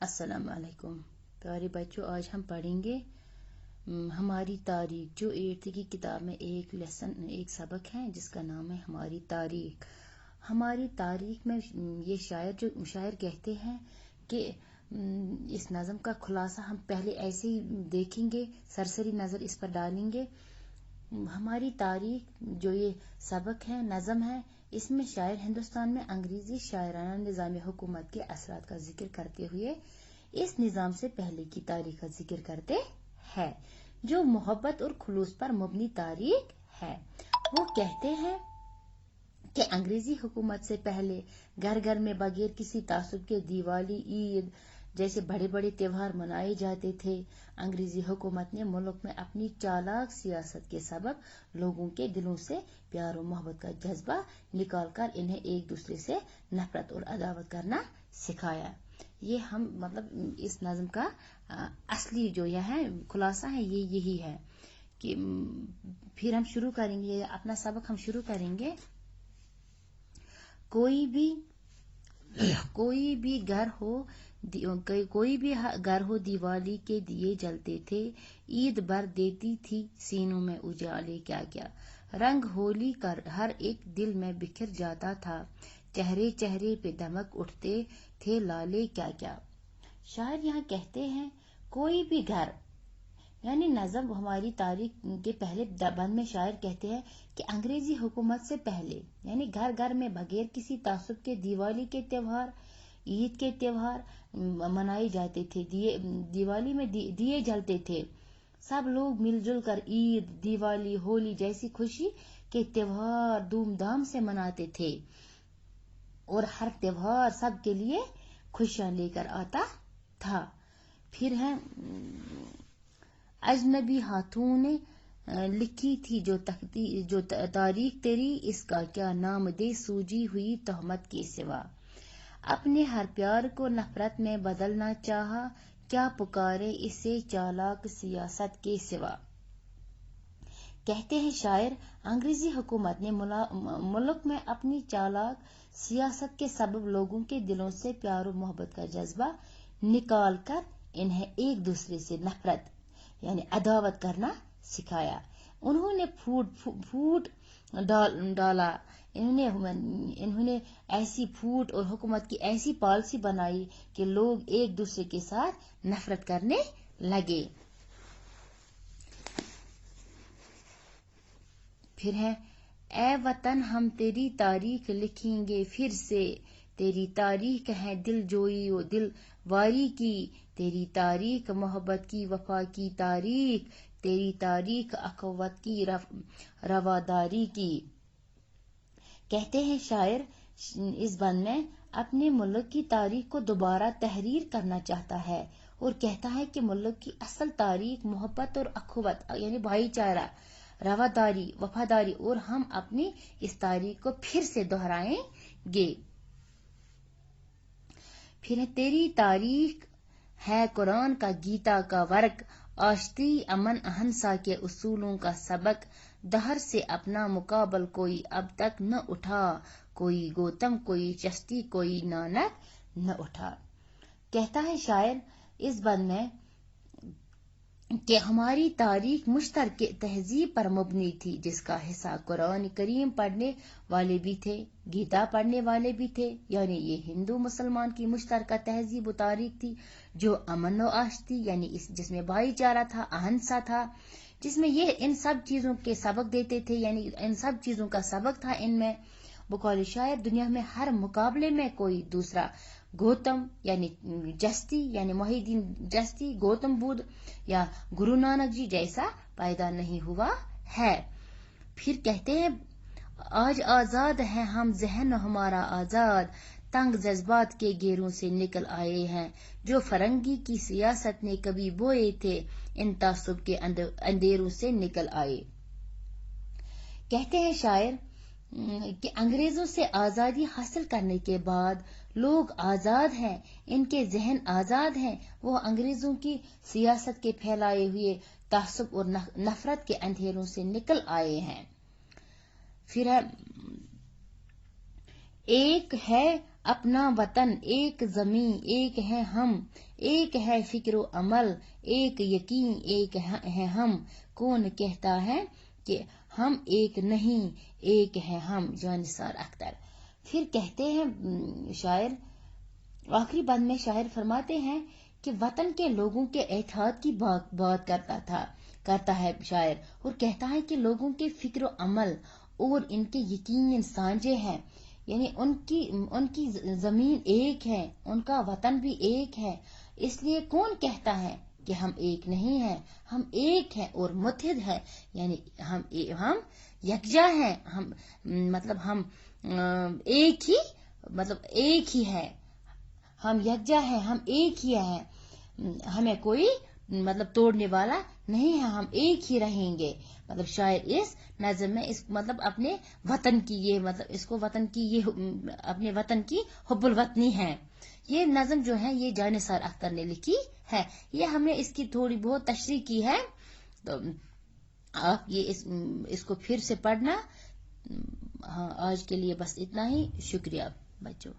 अस्सलाम वालेकुम प्यारे बच्चों, आज हम पढ़ेंगे हमारी तारीख, जो 8th की किताब में एक सबक है जिसका नाम है हमारी तारीख। हमारी तारीख में ये शायर कहते हैं कि इस नज़म का खुलासा हम पहले ऐसे ही देखेंगे, सरसरी नज़र इस पर डालेंगे। हमारी तारीख जो ये सबक है, नज़म है, इसमें शायर हिंदुस्तान में अंग्रेजी शायराना निज़ाम हुकूमत के असरात का जिक्र करते हुए इस निज़ाम से पहले की तारीख का जिक्र करते हैं, जो मोहब्बत और खुलूस पर मबनी तारीख है। वो कहते हैं कि अंग्रेजी हुकूमत से पहले घर घर में बगैर किसी तासुब के दिवाली, ईद जैसे बड़े बड़े त्योहार मनाए जाते थे। अंग्रेजी हुकूमत ने मुल्क में अपनी चालाक सियासत के सबब लोगों के दिलों से प्यार और मोहब्बत का जज्बा निकालकर इन्हें एक दूसरे से नफरत और अदावत करना सिखाया। ये हम इस नज़म का असली जो यह है खुलासा है, ये यही है कि फिर हम शुरू करेंगे अपना सबक। हम शुरू करेंगे। कोई भी घर हो दिवाली के दिए जलते थे, ईद भर देती थी सीनों में उजाले क्या क्या, रंग होली कर हर एक दिल में बिखर जाता था, चेहरे चेहरे पे दमक उठते थे लाले क्या क्या। शायर यहाँ कहते हैं कोई भी घर, यानी नज़म हमारी तारीख के पहले बंद में शायर कहते हैं कि अंग्रेजी हुकूमत से पहले यानी घर घर में बगैर किसी तासुब के दिवाली के त्योहार, ईद के त्योहार मनाए जाते थे। दिवाली में दिए जलते थे। सब लोग मिलजुल कर ईद, दिवाली, होली जैसी खुशी के त्योहार धूमधाम से मनाते थे और हर त्योहार सब के लिए खुशियां लेकर आता था। फिर है अजनबी हाथों ने लिखी थी जो तारीख तेरी, इसका क्या नाम दे सूजी हुई तहमत के सिवा, अपने हर प्यार को नफरत में बदलना चाहा, क्या पुकारे इसे चालाक सियासत के सिवा। कहते हैं शायर अंग्रेजी हुकूमत ने मुल्क में अपनी चालाक सियासत के सबब लोगों के दिलों से प्यार और मोहब्बत का जज्बा निकाल कर इन्हें एक दूसरे से नफरत यानी अदावत करना सिखाया। उन्होंने फूट डाला, इन्होंने ऐसी फूट और हुकूमत की ऐसी पॉलिसी बनाई कि लोग एक दूसरे के साथ नफरत करने लगे। फिर है ए वतन हम तेरी तारीख लिखेंगे फिर से, तेरी तारीख है दिल जोई और दिल वारी की, तेरी तारीख मोहब्बत की वफा की तारीख, तेरी तारीख अखवत की रवादारी की। कहते हैं शायर इस बंद में अपने मुल्क की तारीख को दोबारा तहरीर करना चाहता है और कहता है कि मुल्क की असल तारीख मोहब्बत और अखवत यानी भाईचारा, रवादारी, वफादारी, और हम अपनी इस तारीख को फिर से दोहराएंगे। फिर तेरी तारीख है कुरान का गीता का वर्क, आश्ती अमन अहंसा के उसूलों का सबक, दहर से अपना मुकाबल कोई अब तक न उठा, कोई गौतम कोई चश्ती कोई नानक न उठा। कहता है शायर इस बंद में कि हमारी तारीख मुश्तरक तहजीब पर मबनी थी, जिसका हिस्सा कुरान करीम पढ़ने वाले भी थे, गीता पढ़ने वाले भी थे, यानी ये हिंदू मुसलमान की मुश्तरका तहजीब व तारीख थी जो अमन व आश्ती यानी जिसमें भाईचारा था, अहंसा था, जिसमें ये इन सब चीजों के सबक देते थे, यानी इन सब चीजों का सबक था इनमें। बकौल शायर दुनिया में हर मुकाबले में कोई दूसरा गौतम यानी जस्ती यानी मोहिउद्दीन जस्ती, गौतम बुद्ध या गुरु नानक जी जैसा पैदा नहीं हुआ है। फिर कहते हैं आज आजाद है हम, जहन हमारा आजाद, तंग जज्बात के घेरों से निकल आए हैं, जो फरंगी की सियासत ने कभी बोए थे, इन तासुब के अंधेरों से निकल आए। कहते हैं शायर कि अंग्रेजों से आजादी हासिल करने के बाद लोग आजाद हैं, इनके जहन आजाद हैं, वो अंग्रेजों की सियासत के फैलाए हुए तासुब और नफरत के अंधेरों से निकल आए हैं। फिर एक है अपना वतन एक ज़मीं एक है हम, एक है फिक्र व अमल एक यकीन एक है हम, कौन कहता है कि हम एक नहीं एक है हम। जानिसार अख्तर। फिर कहते हैं शायर, आखिरी बंद में शायर फरमाते हैं कि वतन के लोगों के एहतियात की बात करता है शायर, और कहता है कि लोगों के फिक्र व अमल और इनके यकीन साझे हैं, यानी उनकी जमीन एक है, उनका वतन भी एक है, इसलिए कौन कहता है कि हम एक नहीं हैं, हम एक हैं और मुत्तहिद है, यानी हम यकजा हैं, हम मतलब हम एक ही है, हम यकजा हैं, हम एक ही हैं, हमें कोई मतलब तोड़ने वाला नहीं है, हम एक ही रहेंगे। मतलब शायर इस नज़म में इस मतलब अपने वतन की ये मतलब इसको वतन की ये अपने वतन की हुब्बुल वतनी है। ये नज़म जो है ये जानिसार अख्तर ने लिखी है। ये हमने इसकी थोड़ी बहुत तशरीह की है, तो आप ये इसको फिर से पढ़ना। हाँ, आज के लिए बस इतना ही। शुक्रिया बच्चों।